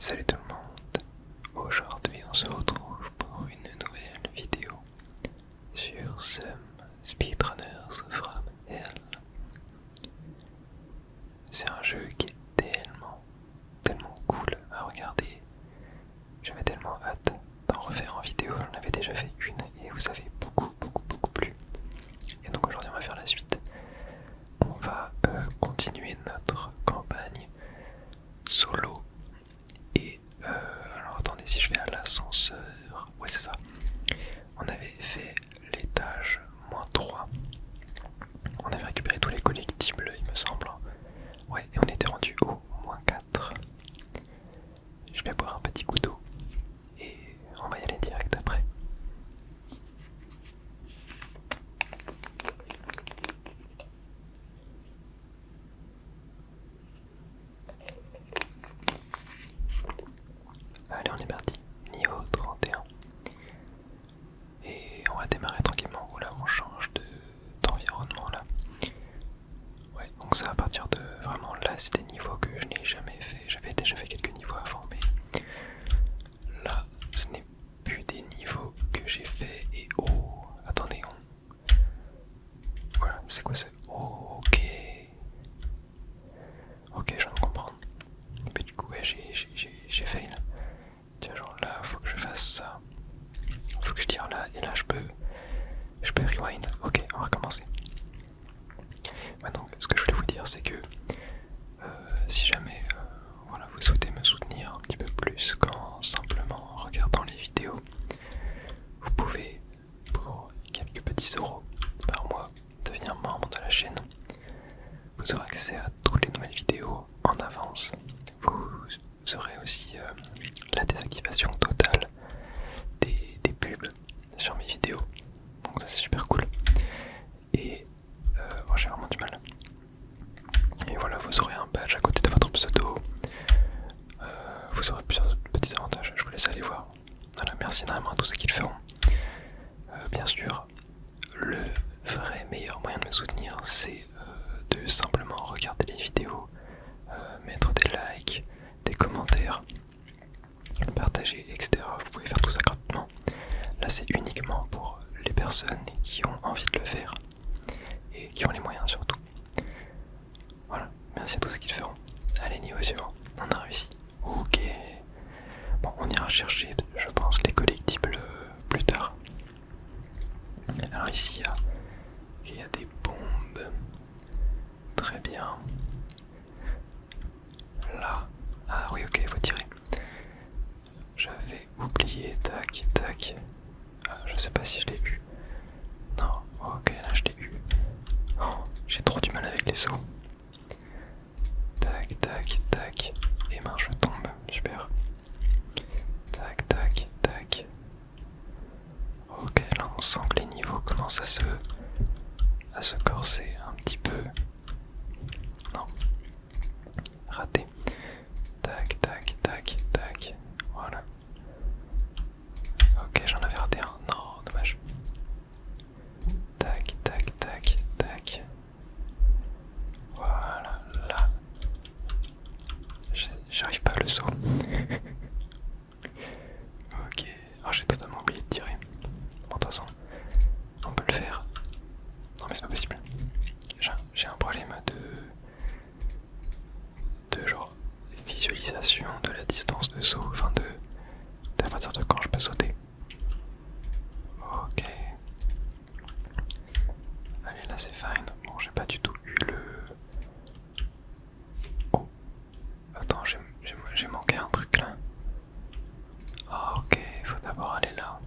Salut tout le monde, aujourd'hui on se retrouve pour une nouvelle vidéo sur Some Speedrunners from Hell. C'est un jeu qui est tellement cool à regarder. J'avais tellement hâte d'en refaire en vidéo, j'en avais déjà fait une et vous avez beaucoup plu. Et donc aujourd'hui on va faire la suite. On va continuer notre campagne solo. Et alors attendez, si je vais à l'ascenseur, ouais c'est ça, on avait fait l'étage -3, on avait récupéré tous les collectibles il me semble, ouais, et on était rendu au -4. Je vais boire un petit coup d'eau et on va y aller direct après. Allez, on est parti, niveau 31. Et on va démarrer tranquillement. Oula, on change d'environnement là. Ouais, donc ça à partir de vraiment là, c'est des niveaux que je n'ai jamais fait. J'avais déjà fait quelques niveaux avant, mais là, ce n'est plus des niveaux que j'ai fait. Et oh, attendez, voilà, c'est quoi ce... Oh, ok. Ok, je viens de comprendre. Mais du coup, ouais, j'ai fail. Tiens, genre là, faut que je fasse ça. Faut que je tire là, et là je peux rewind. Ok, on va recommencer. Maintenant, ce que je voulais vous dire, c'est que si jamais voilà, vous souhaitez me soutenir un petit peu plus qu'en simplement regardant les vidéos, vous pouvez, pour quelques petits euros par mois, devenir membre de la chaîne. Vous aurez accès à toutes les nouvelles vidéos en avance. Vous aurez aussi la désactivation totale des pubs sur mes vidéos. Donc ça c'est super cool. Et oh, j'ai vraiment du mal. Et voilà, vous aurez un badge à côté de votre pseudo. Vous aurez plusieurs petits avantages, je vous laisse aller voir. Voilà, merci énormément à tous ceux qui le feront. Bien sûr, le vrai meilleur moyen de me soutenir, c'est de simplement regarder les vidéos, mettre des likes, des commentaires, partager, etc. Vous pouvez faire tout ça gratuitement. Là, c'est uniquement pour les personnes qui ont envie de le faire et qui ont les moyens surtout. Voilà, merci à tous ceux qui le feront. Allez, niveau suivant, on a réussi. Ok. Bon, on ira chercher, je pense, les collectibles plus tard. Alors ici, il y a des bombes. Très bien. Là. Ah oui, ok, faut tirer. J'avais oublié, tac, tac. Ah, je sais pas si je l'ai eu. Non, ok, là je l'ai eu. Oh, j'ai trop du mal avec les sauts. Tac, tac, tac. Et mince, je tombe. Super. Tac, tac, tac. Ok, là on sent que les niveaux commencent à se corser un petit peu. Non. Raté. Tac, tac, tac, tac. Voilà. Ok, j'en avais raté un. Non, dommage. Tac, tac, tac, tac. Voilà, là. J'arrive pas à le saut. Ok. Oh, j'ai totalement oublié de tirer. Bon, de toute façon, on peut le faire. Non, mais c'est pas possible. J'ai un problème de genre visualisation de la distance de saut, enfin de à partir de quand je peux sauter. Ok. Allez, là c'est fine. Bon, j'ai pas du tout eu le... Oh. Attends, j'ai manqué un truc là. Oh, ok, faut d'abord aller là.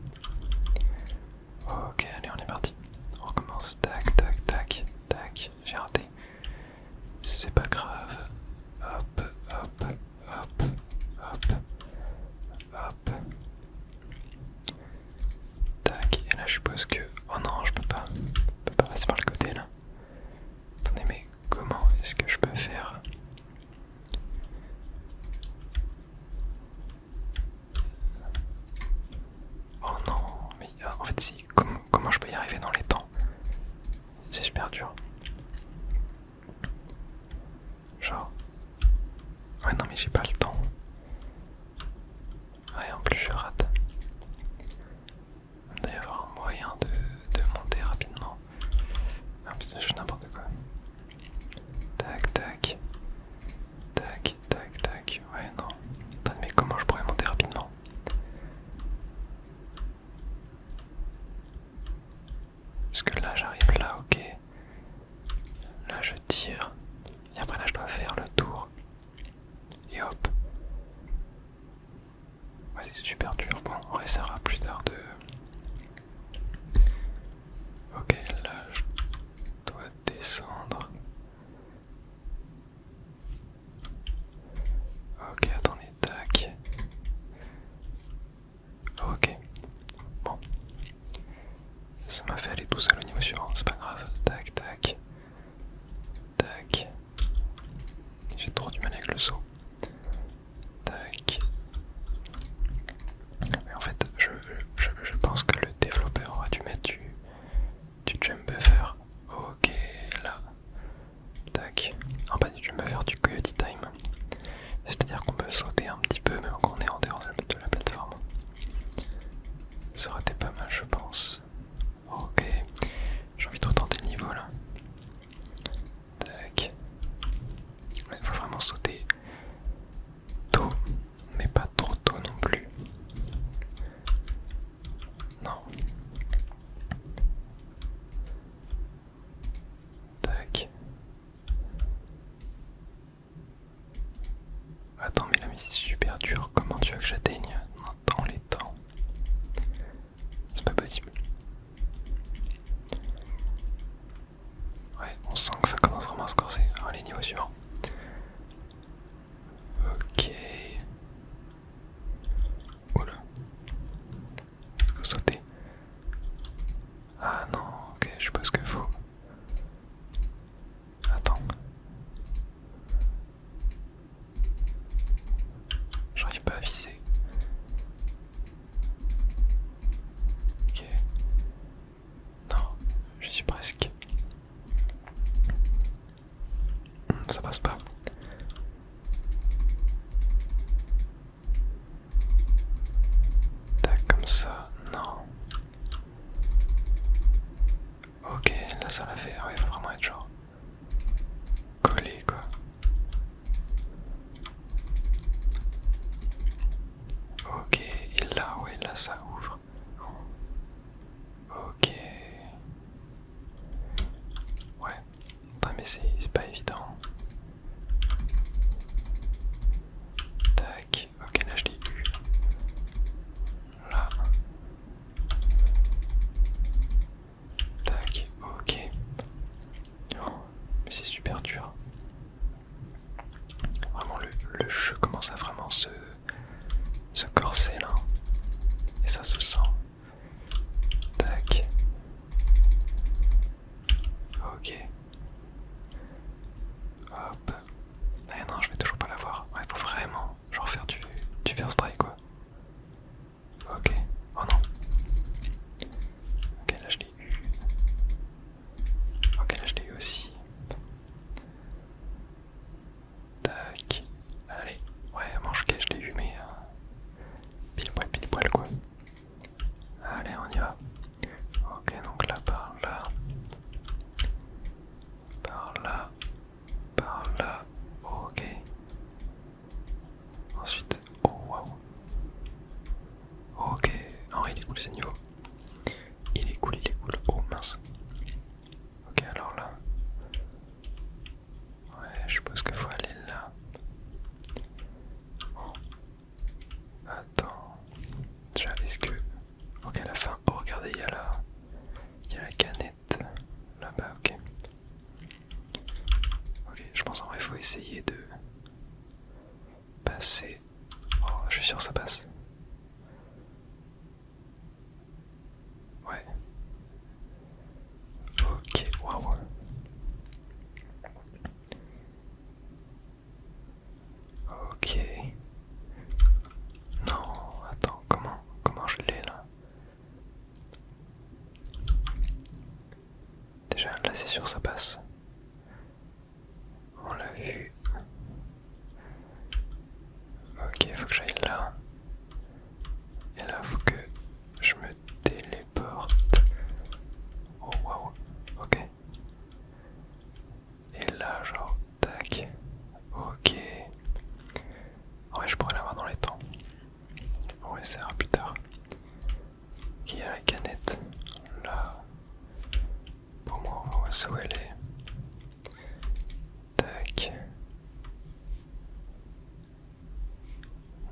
Ok, allez, on est parti. On recommence. Tac, tac, tac, tac. J'ai raté. C'est pas grave. Hop, hop, hop, hop. essaiera plus tard de... Ok, là je dois descendre. Ok, attendez, tac. Ok, bon. Ça m'a fait aller tout seul au niveau suivant, c'est pas grave. Tac, tac. Tac. J'ai trop du mal avec le saut. Tac. Mais en fait, je pense que le développeur aura dû mettre du jump buffer. Ok, là. Tac. Non, pas du jump buffer, du coyote time. C'est-à-dire qu'on peut sauter un petit peu même quand on est en dehors de la plateforme. Ça aurait été pas mal, je pense. Ok. J'ai envie de retenter le niveau là. Tac. Il faut vraiment sauter tôt, mais pas trop tôt non plus. Non. Tac. Attends, mais là, mais c'est super dur. Comment tu veux que j'atteigne dans les temps? C'est pas possible. Ouais, on sent que ça commence vraiment à se corser. Allez, niveau suivant. Ok. Oula. Faut sauter. Ah non, ok, je suppose qu'il faut. Attends. J'arrive pas à viser. Ok. Non, j'y suis presque. Ça passe pas. Tac, comme ça. Non. Ok, là ça l'a fait. Ah ouais, il faut vraiment être genre collé quoi. Ok, et là, ouais, là ça ouvre. Ok. Ouais. Putain, mais c'est pas évident. Tac. Ok, là je l'ai eu. Là. Tac. Ok. Oh, mais c'est super dur. Vraiment, le jeu commence à vraiment se corser là. Et ça se sent. Tac. Ok. Hop. Eh non, je vais toujours pas l'avoir. Ouais, faut vraiment genre faire du first try quoi. Ok. Oh non. Ok, là je l'ai eu. Ok, là je l'ai eu aussi. Tac. Allez. Ouais, manche ok, je l'ai eu, mais pile poil quoi. Allez, on y va. Ok, donc là, par là. Par là. Par là. Ok. Ensuite. Oh waouh. Ok. Oh, il est cool ce niveau. Il est cool, il est cool. Oh mince. Ok, alors là. Ouais, je suppose qu'il faut aller là. Oh. Attends. Déjà, est-ce que... Ok, à la fin. Oh, regardez, il y a la canette. Là-bas, ok. Ok, je pense en vrai, il faut essayer de passer. Oh, je suis sûr que ça passe. Ouais. Ok, waouh. Ok. Non, attends, comment je l'ai là? Déjà, là c'est sûr ça passe. On l'a vu. Ok, faut que j'aille là. Et là, faut que je me téléporte. Oh waouh. Ok. Et là, genre, tac. Ok. Ouais, je pourrais l'avoir dans les temps. On essaiera plus tard. Ok, il y a la canette. Là. Pour moi, on va voir où elle est. Tac.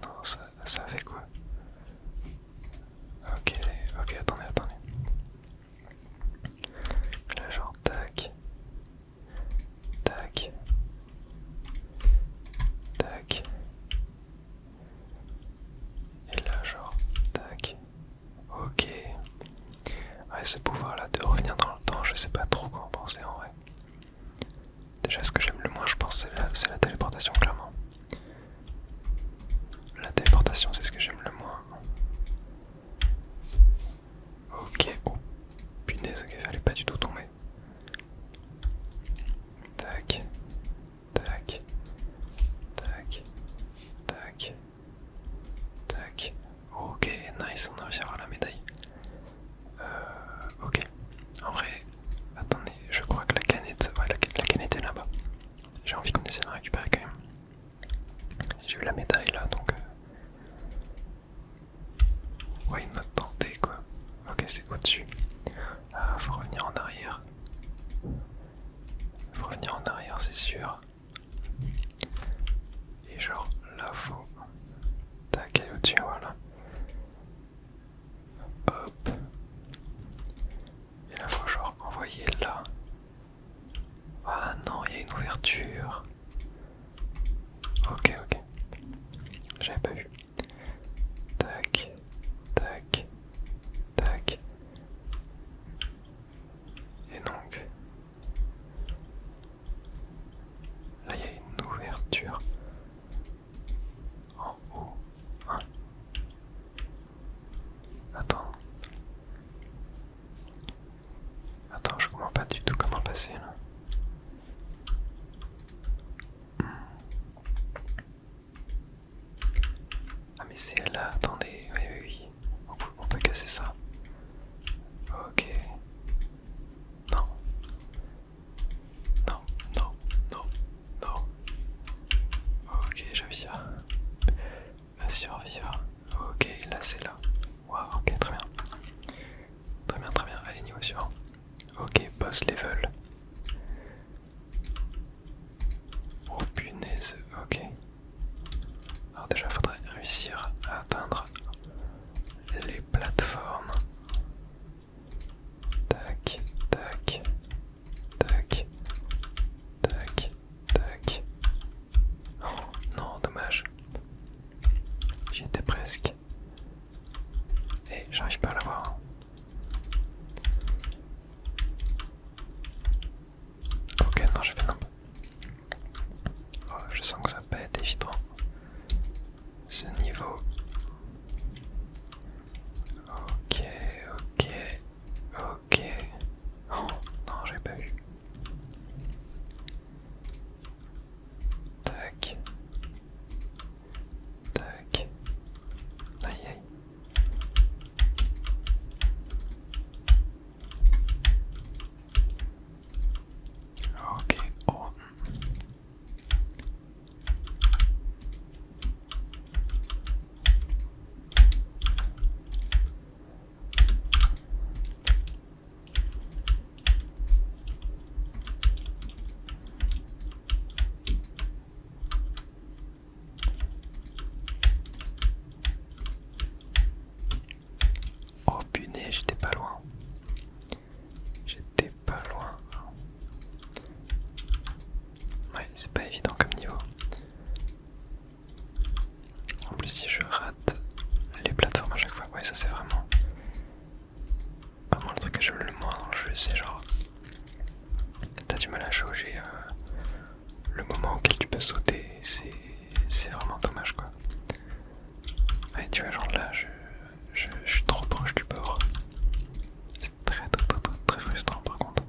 Non, ça fait quoi? vrai, ce pouvoir-là de revenir dans le temps, je sais pas trop quoi en penser en vrai. Déjà, ce que j'aime le moins, je pense, c'est la téléportation, clairement. La téléportation, c'est ce que j'aime le moins. Ok, oh punaise, ok, fallait pas du tout tomber. Tac, tac, tac, tac, tac. Ok, nice, on a réussi à avoir la médaille. Ok, en vrai, attendez, je crois que la canette, ouais, la canette est là-bas. J'ai envie qu'on essaie de la récupérer quand même. J'ai eu la médaille là, donc ouais, il m'a tenté quoi. Ok, c'est au-dessus. Ah, faut revenir en arrière. Faut revenir en arrière, c'est sûr. Et genre, là, faut... Tac, elle est au-dessus, voilà. Hop. Et là, faut genre envoyer là. Ah non, il y a une ouverture. Ok, ok. J'avais pas vu. Tac, tac, tac. Et donc... Là, il y a une ouverture. En haut. Hein. Attends. Attends, je comprends pas du tout comment passer là. Ah mais c'est là, attendez, oui oui oui, on peut casser ça. Ok. Non. Non, non, non, non. Ok, j'avais à survivre. Ok, là c'est là. Waouh, ok, très bien. Très bien, très bien. Allez, niveau suivant. Ok, boss level. Oh punaise, ok. Alors déjà, faudrait réussir à atteindre les plateformes. Tac, tac, tac, tac, tac. Oh, non, dommage. J'y étais presque. Et j'arrive pas à l'avoir. Ok, non, j'ai fait n'importe. Oh, je sens que ça peut être évident. Ce niveau. Ok, ok, ok. Oh, non, j'ai pas vu. Tac. Tac. Aïe aïe. Ok, oh. Oh punaise, j'étais pas loin. J'étais pas loin. Ouais, c'est pas évident comme niveau. En plus, si je rate les plateformes à chaque fois, ouais, ça c'est vraiment le truc que je veux le moins dans le jeu, c'est genre. T'as du mal à jauger le moment auquel tu peux sauter, c'est vraiment dommage quoi. Ouais, tu vois, genre là, je suis trop proche du bord. C'est très très très très très frustrant par contre.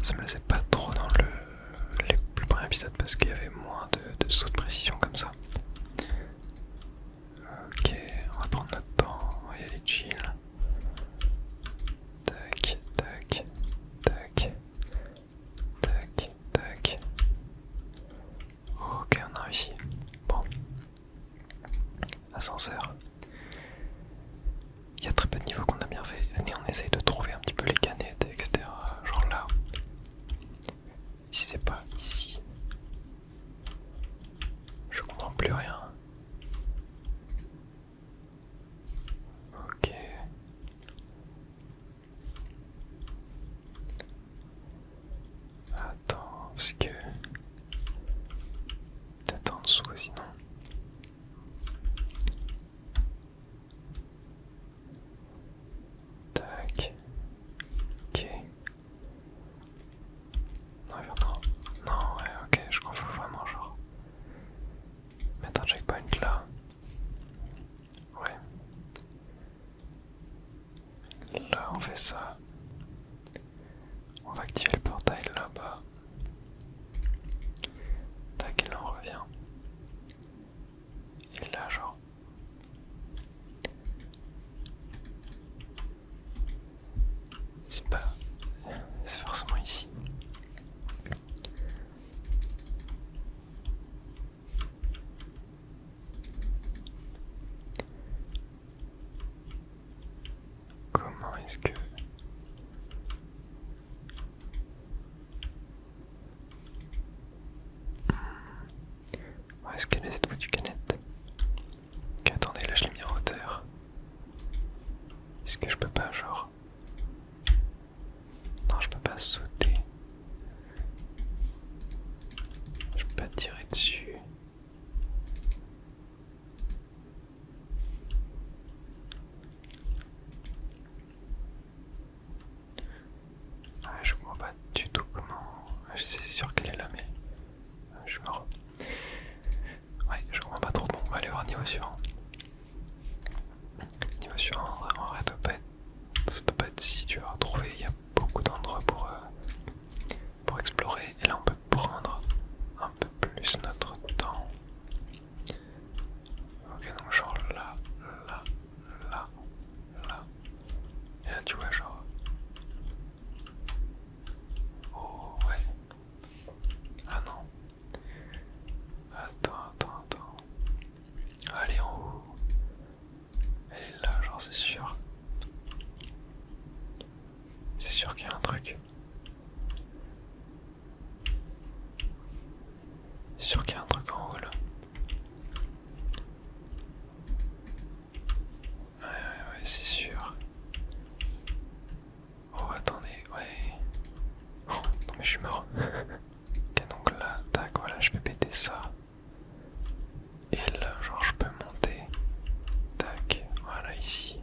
Ça me laissait pas trop dans les plus premiers épisodes parce qu'il y avait moins de sauts de précision comme ça. Ok, on va prendre notre temps, on va y aller chill. Tac, tac, tac, tac, tac. Ok, on a réussi. Bon. Ascenseur. Il y a très peu de niveaux qu'on a bien fait. Venez, on essaye de trouver un petit peu les canettes, etc. Genre là. Si c'est pas ici. Je comprends plus rien. Ok. Attends, parce que... Peut-être en dessous sinon. Tac. fait ça. On va activer le portail là-bas. Tac, et là on revient. Et là, genre. C'est pas. C'est forcément ici. Comment est-ce que... Est-ce qu'elle est cette foutue canette? Ok, attendez, là je l'ai mis en hauteur. Est-ce que je peux pas, genre... Non, je peux pas sauter. Je peux pas tirer dessus. Ah, je comprends pas du tout comment... C'est sûr qu'elle est là, mais... Je suis mort. Ouais, je comprends pas trop. Bon, on va aller voir niveau suivant. Niveau suivant, en vrai, ça doit pas être si tu vas retrouver. Il y a beaucoup d'endroits pour explorer. Et là, on peut prendre un peu plus notre temps. Ok, donc genre là, là, là, là. Et là, tu vois, genre... Oh, ouais. Ah non. Attends. Allez, en haut. Elle est là, genre, c'est sûr. C'est sûr qu'il y a un truc. C'est sûr qu'il y a un truc en haut, là. Ouais, c'est sûr. Oh, attendez, ouais. Oh, non, mais je suis mort. Ok, donc là, tac, voilà, je vais péter ça. Et là, genre, je peux monter. Tac, voilà, ici.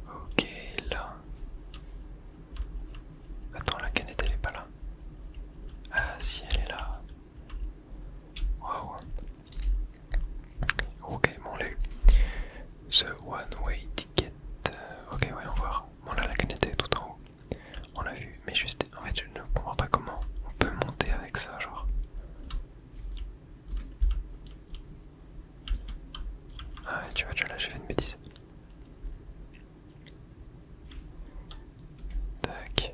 Ok, là. Attends, la canette, elle est pas là. Ah, si, elle est là. Waouh. Ok, bon, on l'a eu. The One Way Ticket. Ok, voyons voir. Bon, là, la canette est tout en haut. On l'a vu, mais juste, en fait, je ne comprends pas comment on peut monter avec ça, genre. Ah, tu vois, là, j'ai fait une bêtise. Tac.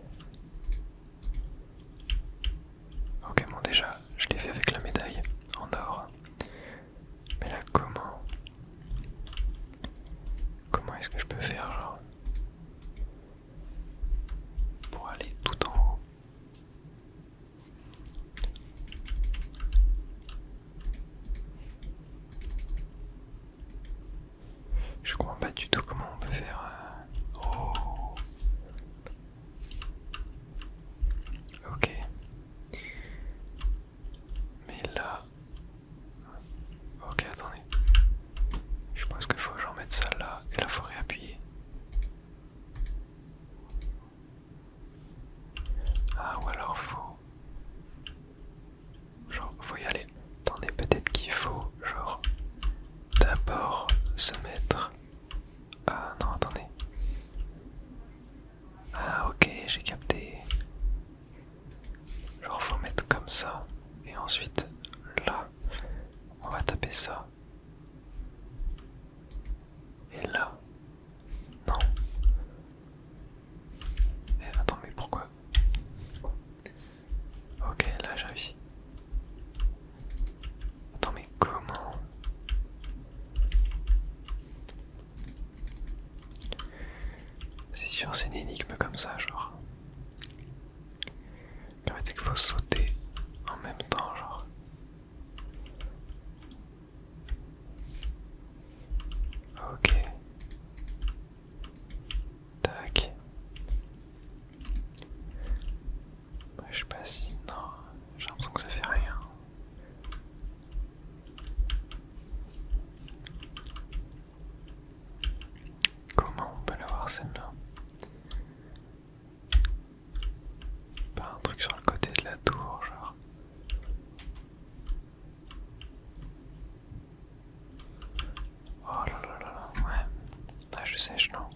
Ok, bon, déjà, je l'ai fait avec la médaille en or. Mais là, comment est-ce que je peux faire, genre, pour aller tout en haut? Je comprends pas du tout comment on peut faire. Oh. Ok. Mais là... Ok, attendez. Je pense qu'il faut que j'en mette ça là, et là faut réappuyer. Ah, ou alors faut y aller. Attendez, peut-être qu'il faut, genre, d'abord se mettre... Ah non, attendez. Ah ok, j'ai capté. Genre faut mettre comme ça, et ensuite, là, on va taper ça. Et là... Non. Et attends, mais pourquoi? Ok, là j'ai réussi. Attends, mais comment? C'est sûr, c'est une énigme comme ça, genre. En fait, c'est qu'il faut sauter en même temps, genre. Ok. Tac. Je sais pas si... Non, j'ai l'impression que ça fait rien. Comment on peut l'avoir celle-là? Pas un truc sur le côté de la tour, genre. Oh là là là là, ouais. Ah, je sèche, non.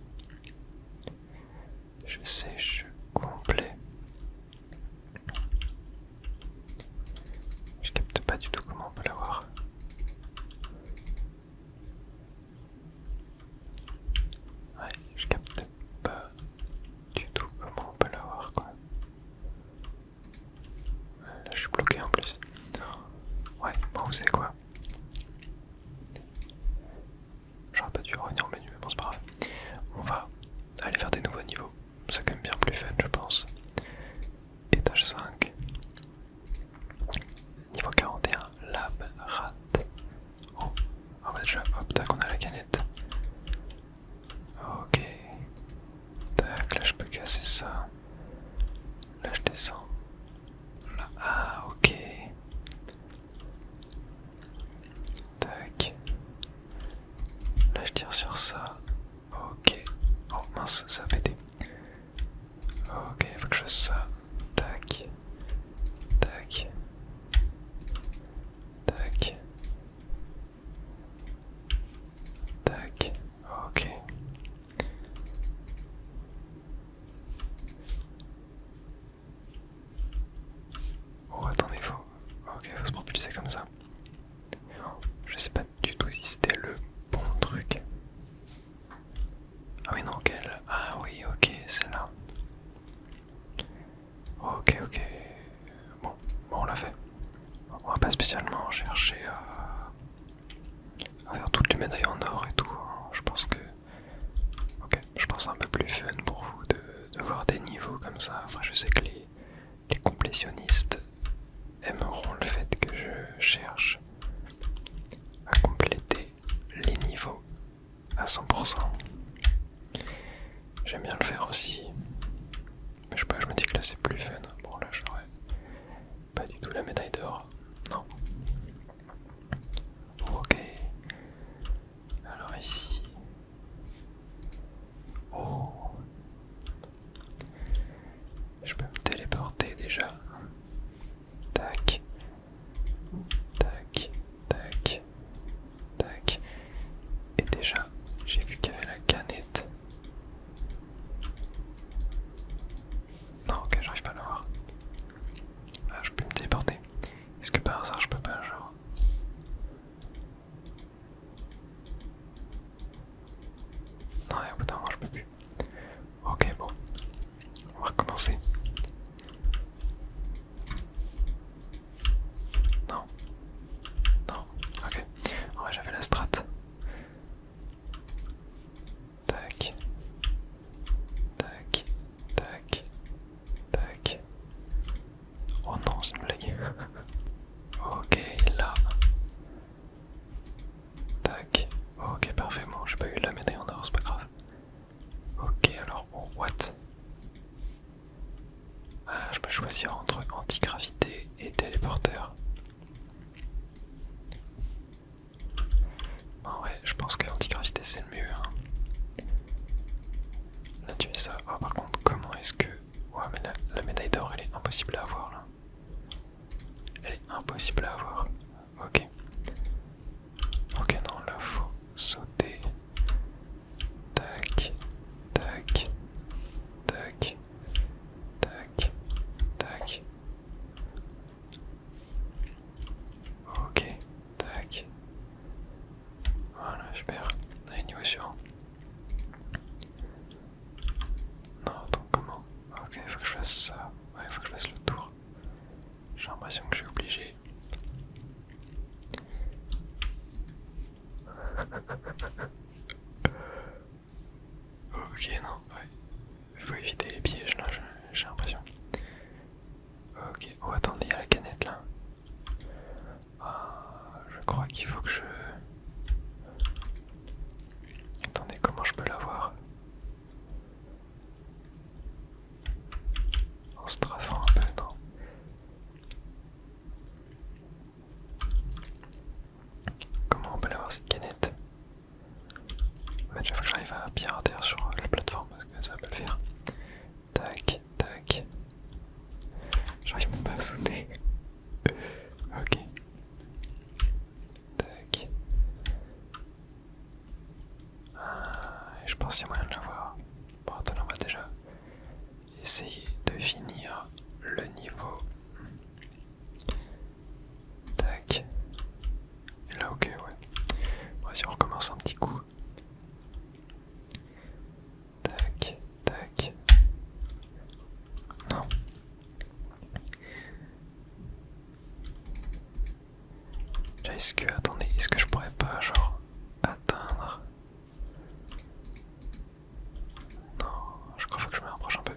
sais pas du tout si c'était le bon truc. Ah oui non, quel... Ah oui, ok, c'est là. Ok, ok. Bon, on l'a fait. On va pas spécialement chercher à faire toutes les médailles en or et tout, hein. Je pense que... Ok, je pense un peu plus fun pour vous de voir des niveaux comme ça. Enfin, je sais que les complétionnistes aimeront le fait que je cherche à compléter les niveaux à 100%. J'aime bien le faire aussi. Mais je sais pas, je me dis que là c'est plus fun. Bon là j'aurais pas du tout la médaille d'or. Non. Ok. Alors ici. Oh. Je peux me téléporter déjà. Tac. Tac. Tac. Tac. Et déjà, j'ai vu qu'il y avait la canette. Non, ok, j'arrive pas à l'avoir. Ah, je peux me téléporter. Est-ce que par hasard je peux pas, genre... Non, et au bout d'un moment je peux plus. Ok, bon. On va recommencer. Non. Non. Ok. Ouais, j'avais la strat. Tac. Tac. Tac. Tac. Oh non, c'est une blague. Ok, là. Tac. Ok, parfait. Bon, j'ai pas eu la médaille en or, c'est pas grave. Ok, alors, oh, what? Ah, je peux choisir entre antigravité et téléporteur. En vrai, je pense que antigravité c'est le mieux. Hein. Là, tu fais ça. Oh, par contre, comment est-ce que... Ouais, mais la médaille d'or, elle est impossible à avoir, là. Elle est impossible à avoir. Ok. Ok, non, là, faut sauter. Tac. Tac. Tac. Tac. Tac. Ok. Tac. Voilà, super. Allez, niveau suivant. Non, attends, comment? Ok, faut que je fasse ça. Ouais, faut que je fasse le tour. J'ai l'impression que je suis obligé. Ok, non, ouais. Il faut éviter les pièges là, j'ai l'impression. Ok, oh attendez, il y a la canette là. Ah, je crois qu'il faut que je... Attendez, comment je peux l'avoir? En strafant un peu, non? Comment on peut l'avoir cette canette? En fait, il faut que j'arrive à pirater sur la plateforme parce que ça va pas le faire. Tac, tac. J'arrive même pas à sauter. Ok. Tac. Ah, je pense qu'il y a moyen de l'avoir. Bon, attends, on va déjà essayer de finir le niveau. Tac. Et là, ok, ouais. Vas-y, on recommence un petit coup. Tac, tac. Non. Est-ce que, attendez, est-ce que je pourrais pas, genre, atteindre? Non, je crois qu'il faut que je me rapproche un peu.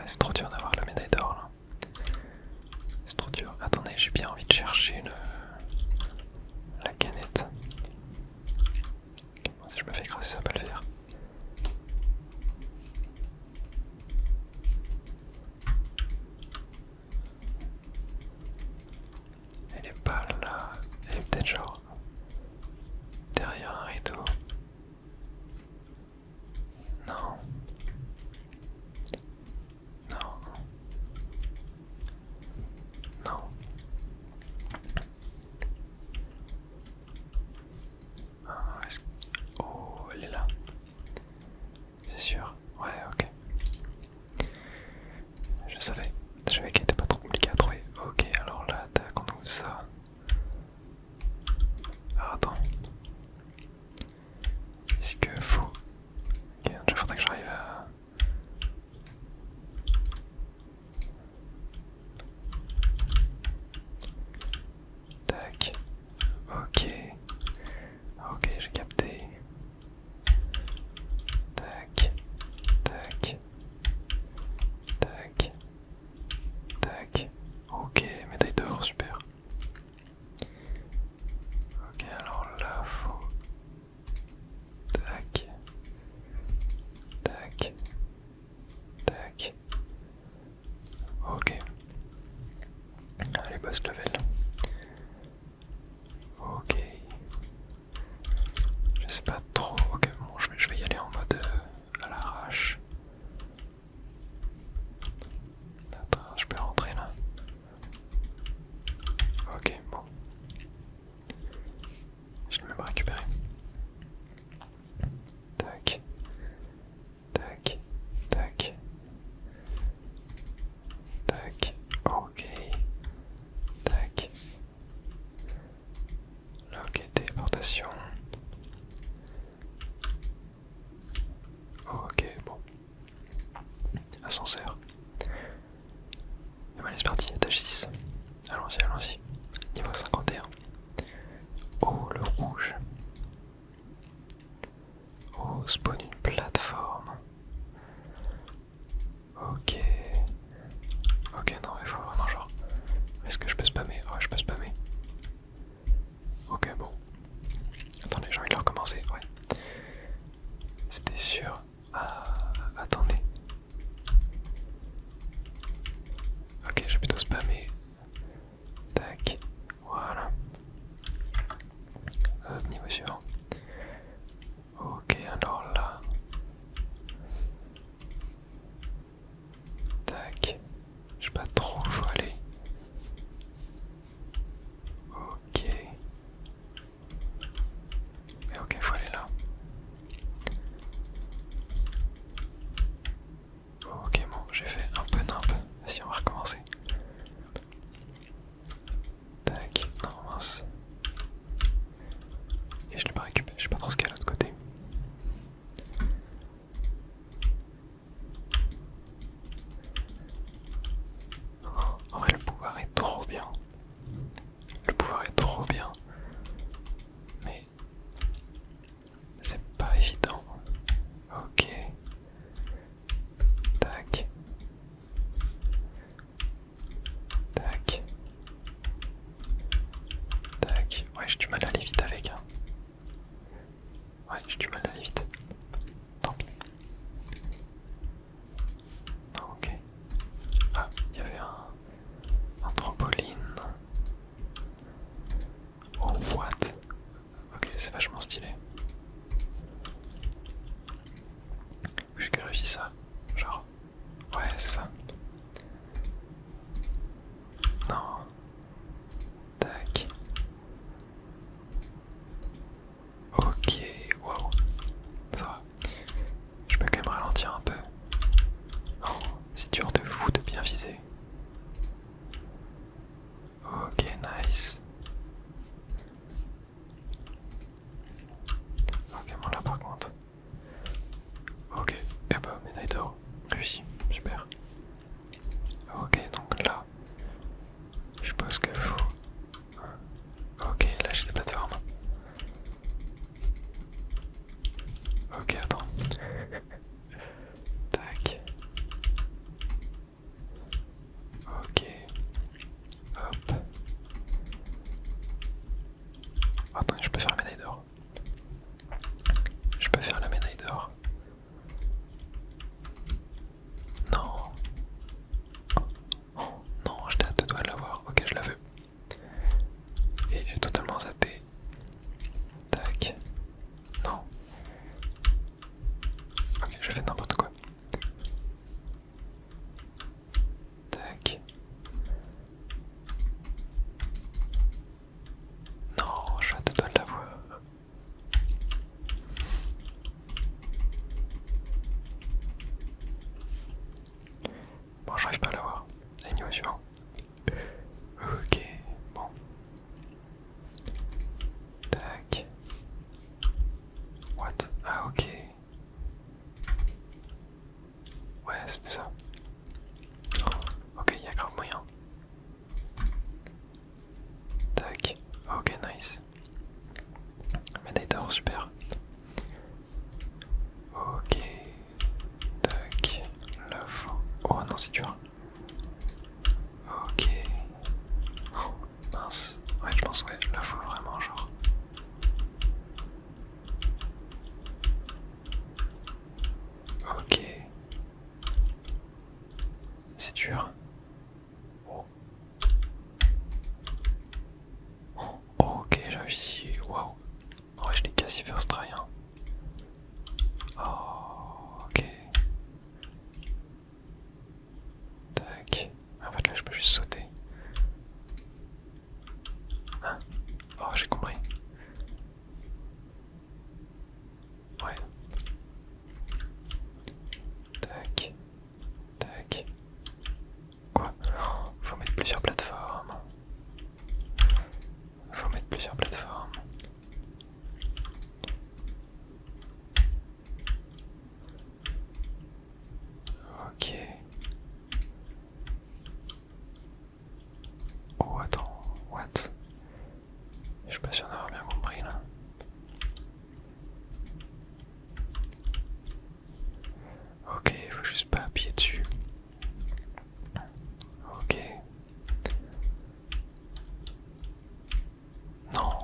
c'est trop dur d'avoir la médaille d'or là. C'est trop dur. Attendez, j'ai bien envie de chercher la canette. Okay, bon, si je me fais écraser, ça va pas le faire. Elle est pas là. Elle est peut-être genre derrière un rideau. Non. Non. Non. Ah, oh, elle est là. C'est sûr. Ouais, ok. Je savais qu'elle était pas trop compliquée à trouver. Ok, alors là, tac, on ouvre ça. Ah, attends. Est-ce que faut... Ok, déjà faudrait que j'arrive à... Tac. Ok. Ok, j'ai capté. Tac. Tac. Tac. Tac. Ok, médaille d'or, super. Ok, alors là, faut... Tac. Tac. Tac. Ok. Allez, boss level. Ok. Je sais pas trop. Ok, bon, je vais y aller en mode à l'arrache. Attends, je peux rentrer là. Ok, bon. Je l'ai même récupéré. Tac. Tac. Tac. Tac. Ok. Tac. Là, ok, téléportation. Ok, bon. Ascenseur. Et voilà, c'est parti, étage 6. Allons-y, allons-y. Niveau 51. Oh, le rouge. Oh, spawn une plateforme. Ok. Ok, non, il faut vraiment genre... Est-ce que je peux spammer? Ouais, je peux spammer. Ok, bon. Attendez, j'ai envie de le recommencer, ouais. C'était sûr. Ah, attendez. Ok, j'ai plutôt spammé. Tac. Voilà. Niveau suivant. Ok, alors là. Tac. Je sais pas trop où faut aller. Ok. Mais ok, faut aller là. Ok, bon, j'ai fait un peu nimp. Vas-y, on va recommencer. Tac, non, mince. Et je l'ai pas récupéré, je sais pas trop ce qu'il y a de l'autre côté. En vrai, le pouvoir est trop bien. Le pouvoir est trop bien. Mais c'est pas évident. Ok. Tac. Tac. Tac. Ouais, j'ai du mal à aller vite avec. Hein. Ouais, j'ai du mal à aller vite. Tant pis. Non, ok. Ah, il y avait un trampoline. Oh, what? Ok, c'est vachement stylé. J'ai que réussi ça. Genre. Ouais, c'est ça. Non. Tac. Ok, waouh. Ça va. Je peux quand même ralentir un peu. Oh, c'est dur de fou de bien viser. Ok, nice. Ok, bon là par contre. Ok, et bah médaille d'or. Réussi, super. Ok, donc là, je suppose qu'il faut... Ok, là j'ai des plateformes. Ok, attends. Tac. reste rien. Oh, ok. Tac. En fait là je peux juste sauter. Hein? Oh, j'ai compris. Ouais. Tac. Tac. Quoi? Oh, faut mettre plusieurs plateformes. Faut mettre plusieurs plateformes. Ok. Oh attends, what? Je suis pas sûr d'avoir bien compris là. Ok, faut juste pas appuyer dessus. Ok. Non.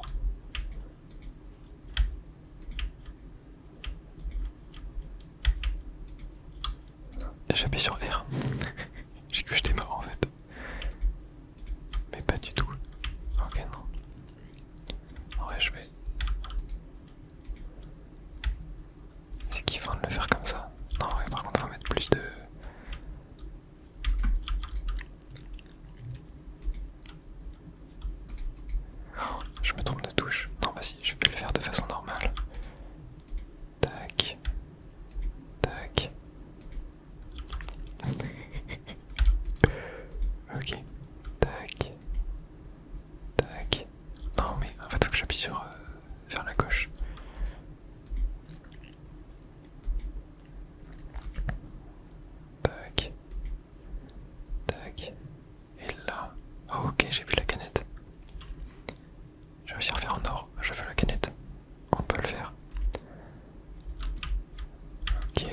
J'appuie sur R. J'ai cru que j'étais mort en fait. Mais pas du tout. Ok, non. En vrai, je vais. C'est kiffant de le faire comme ça. Non, ouais, par contre, faut mettre plus de. Oh, je me trompe de touche. Non, vas-y, je vais le faire de façon normale. Tac. Tac. Ok. Tac. Tac. Non, mais en fait, faut que j'appuie sur vers la gauche. Tac. Tac. Et là. Oh, ok, j'ai vu la canette. J'ai réussi à refaire en or. Je veux la canette. On peut le faire. Ok.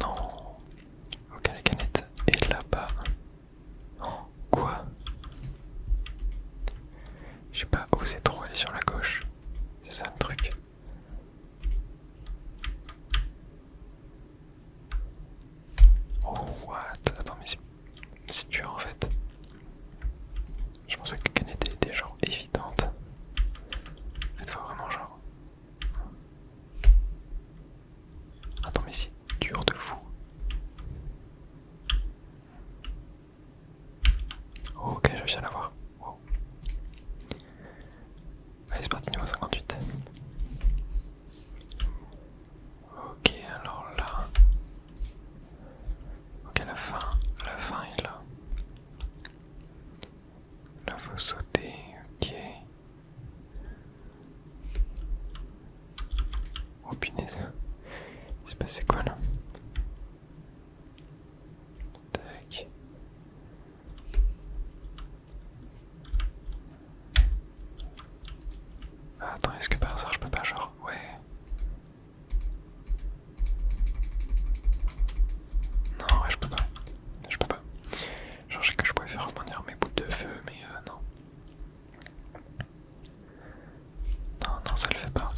Non. Ok, la canette est là-bas. Oh, quoi? J'ai pas osé trop aller sur la gauche. C'est ça le truc. Oh, what? Attends, mais c'est dur en fait. Je pensais que la canette elle était genre évidente. En fait, faut vraiment genre. Attends, mais c'est dur de fou. Oh, ok, j'ai réussi à l'avoir. Wow. Allez, c'est parti, niveau 58. Ok, alors là. Ok, la fin est là. Là, faut sauter, ok. Oh punaise. Il s'est passé quoi là? Tac. Ah, attends, est-ce que par hasard je peux pas genre. Ouais. Non, ouais, je peux pas. Je peux pas. Genre, je sais que je pouvais faire rebondir mes boules de feu, mais non. Non, non, ça le fait pas.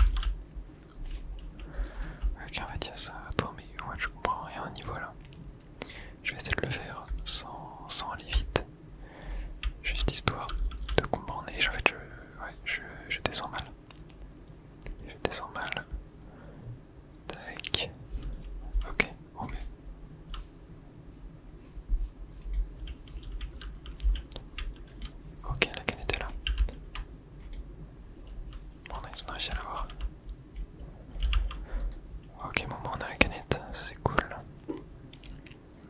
Ok, en fait, il y a ça. Attends, mais ouais, je comprends rien au niveau là. Je vais essayer de le faire sans aller vite. Juste histoire de comprendre. Et en fait, je descends mal. Je descends mal. Tac. Ok, on met. Ok, la canette est là. Bon, on a réussi à l'avoir. Ok, bon, on a la canette, c'est cool.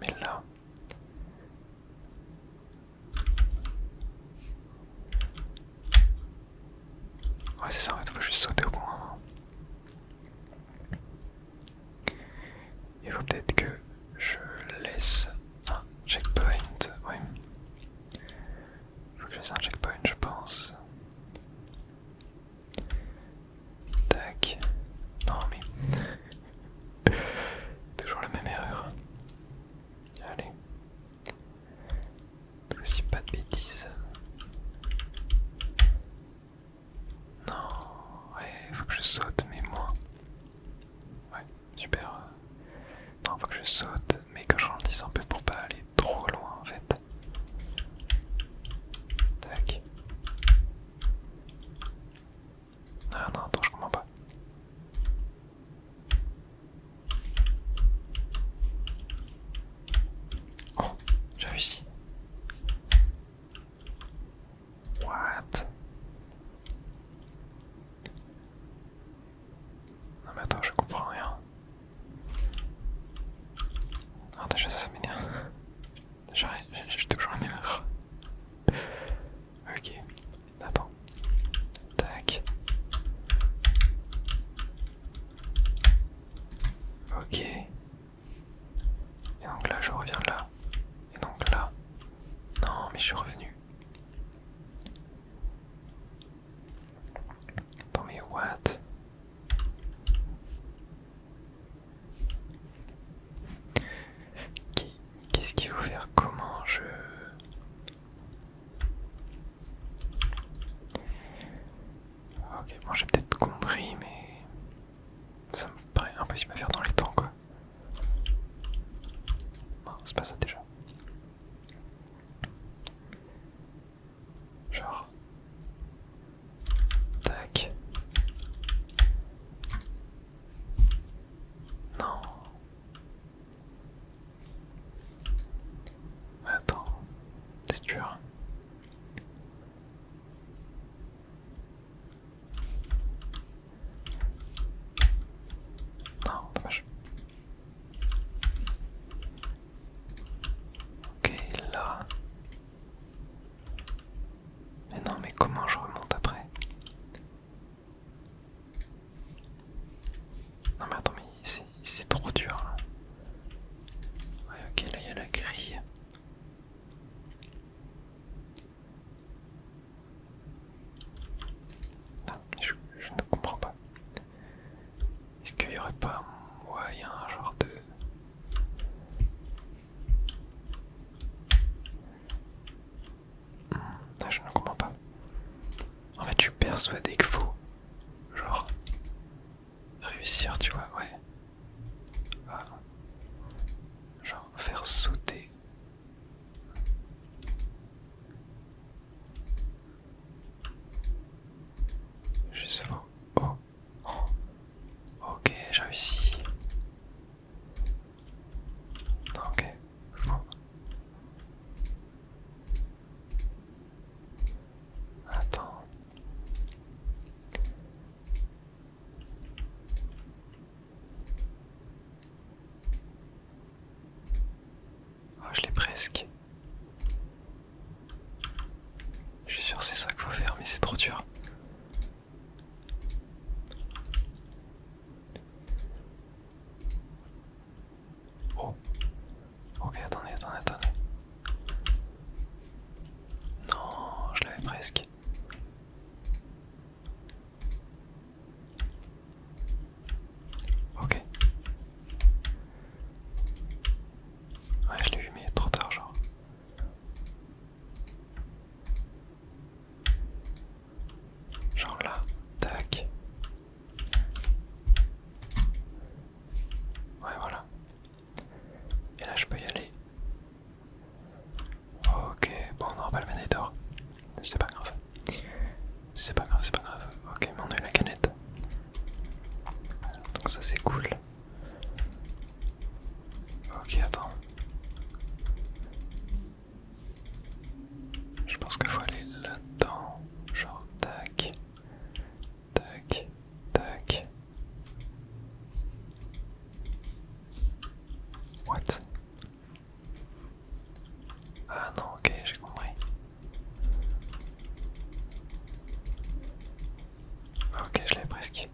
Mais là. Ouais, c'est ça, en fait, faut juste sauter au bon moment. Il faut peut-être que je laisse un checkpoint. Ouais. Il faut que je laisse un checkpoint, je pense. Tac. Non, mais. Toujours la même erreur. Allez. Aussi pas de bêtises. Non, ouais, faut que je saute, mais moins. Ouais, super. Non, faut que je saute, mais que je ralentisse un peu pour pas aller trop loin en fait. Tac. Ah non, Attends, je comprends rien. Ah, déjà ça m'énerve. J'ai toujours la même erreur. Ok, attends. Tac. Ok. Et donc là, je reviens là. Et donc là. Non, mais je suis revenu. Attends, mais what? Qu'est-ce qu'il faut faire? Comment je... Ok, bon, j'ai peut-être compris, mais ça me paraît impossible à faire dans les temps, quoi. Non, c'est pas ça déjà. Genre... Tac. Non. Attends. C'est dur. Non, dommage. Ok, là. Mais non, mais comment je remonte après? Non mais attends, mais c'est trop dur là. Ouais, ok, là il y a la grille. Non, je ne comprends pas. Est-ce qu'il n'y aurait pas moyen genre de... Ah, je ne comprends pas. En fait, je suis persuadé qu'il faut genre réussir, tu vois, ouais. Ah. Genre faire sauter. Juste avant. Oh. Oh. Ok, j'ai réussi. Non, ok. Bon. Attends. Oh, je l'ai presque. Je suis sûr que c'est ça qu'il faut faire, mais c'est trop dur. Oh. Ok, attendez. Non, je l'avais presque. Ok. Ouais, je l'ai eu, mais trop tard, genre. Genre là, tac. Ouais, voilà. Et là, je peux y aller. Ok, bon, on n'aura pas le médaille d'or. C'est pas grave. C'est pas grave. Ok, mais on a eu la canette. Donc ça, c'est cool. Ok, attends. Je pense qu'il faut aller là-dedans. Genre, tac. Tac. Tac. What? Ah non, ok, j'ai compris. Ok, je l'ai presque.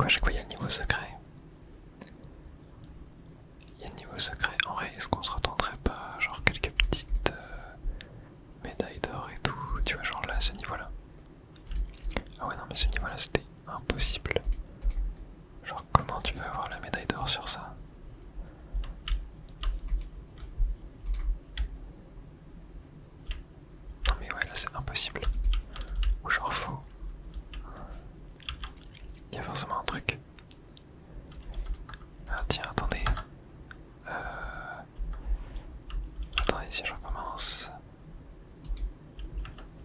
coup, à chaque fois, il y a le niveau secret. Il y a le niveau secret. En vrai, est-ce qu'on se retentrait pas, genre, quelques petites médailles d'or et tout, tu vois, genre là, ce niveau-là. Ah ouais, non, mais ce niveau-là, c'était impossible. Genre, comment tu veux avoir la médaille d'or sur ça? Non, mais ouais, là, c'est impossible. Ou genre, faut. Il y a forcément un truc. Ah, tiens, attendez. Attendez, si je recommence.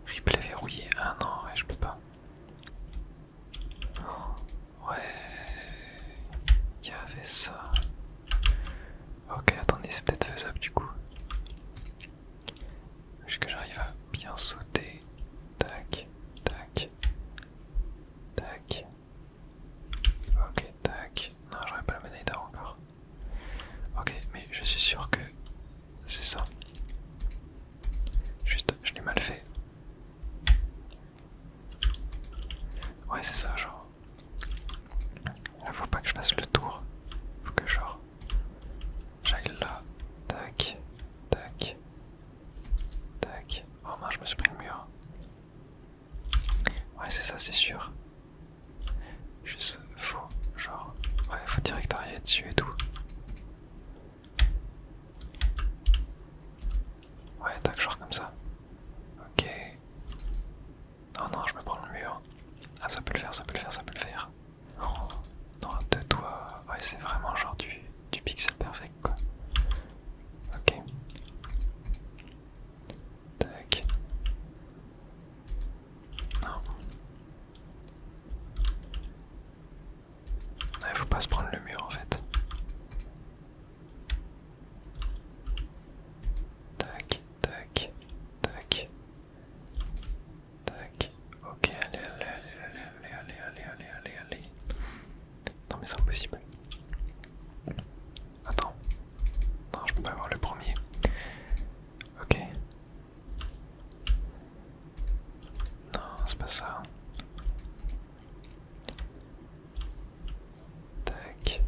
Replay verrouillé. Ah non, ouais, je peux pas. Ouais. Qui a fait ça? Ok, attendez, c'est peut-être faisable du coup. Est-ce que j'arrive à bien sauter? Tac, tac, tac. Ok, tac. Non, j'aurais pas la médaille d'or encore. Ok, mais je suis sûr que c'est ça. Juste, je l'ai mal fait. Ouais, c'est ça, genre. Là, faut pas que je fasse le tour. Faut que genre. J'aille là. Tac, tac, tac. Oh mince, je me suis pris le mur. Ouais, c'est ça, c'est sûr. Juste, faut, genre. Ouais, faut direct arriver dessus et tout. Ouais, tac, genre comme ça. Ok. Non, non, je me prends le mur. Ah, ça peut le faire, ça peut le faire, ça peut le faire. Oh, non, de toi. Ouais, c'est vraiment genre du pixel perfect, quoi. Ok. Tac. Non. Ouais, faut pas se prendre le mur en fait. Tac, tac, tac. Tac. Ok, allez, allez, allez, allez, allez, allez, allez, allez, allez. Non mais c'est impossible. Attends. Non, je peux pas avoir le premier. Ok. Non, c'est pas ça. Tac.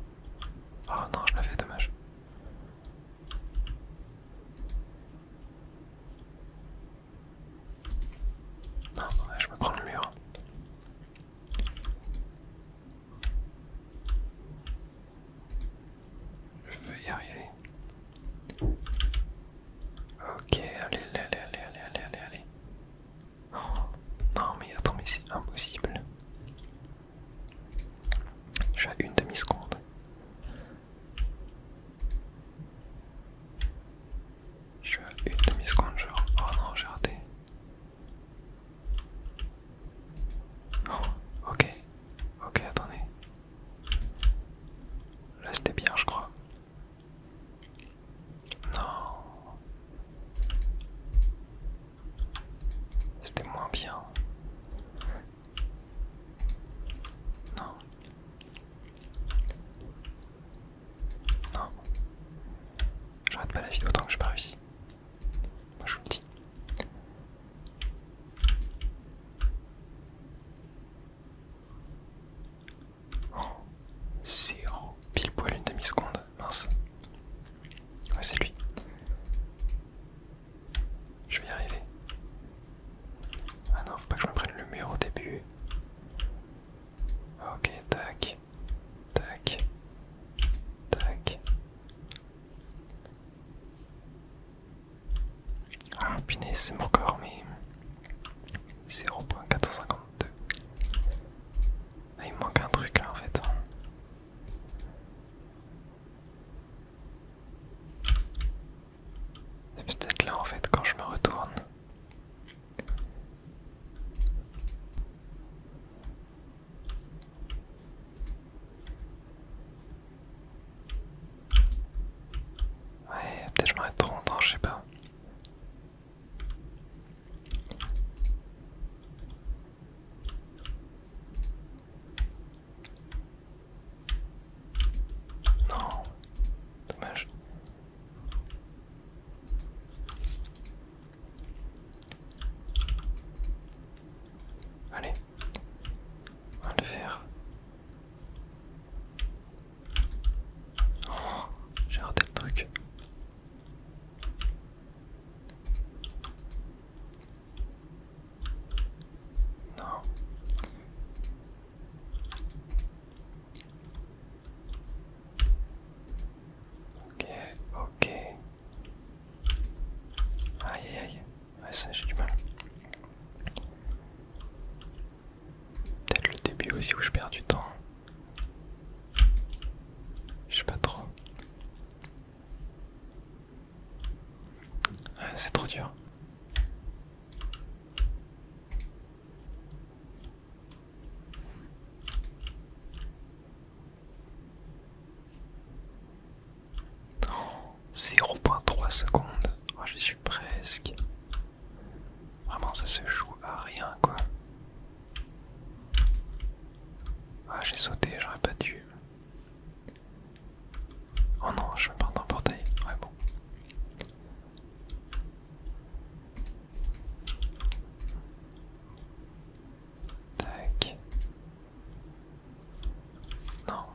aussi où je perds du temps. Je sais pas trop. Ah, c'est trop dur. Oh, 0,3 secondes. Oh, j'y suis presque. Vraiment, ça se joue à rien, quoi. Ah, j'ai sauté, j'aurais pas dû. Oh non, je me perds dans le portail. Ouais, bon. Tac. Non.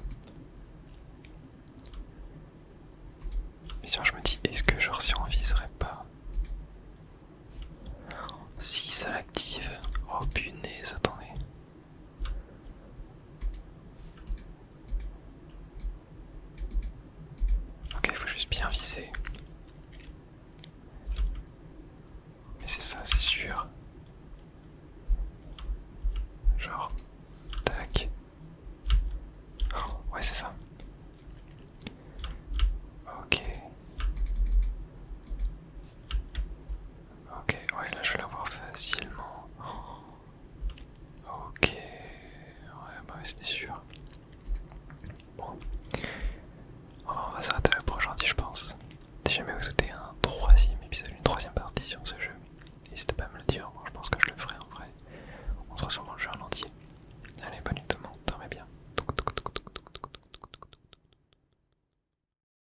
Mais sûr, je me dis,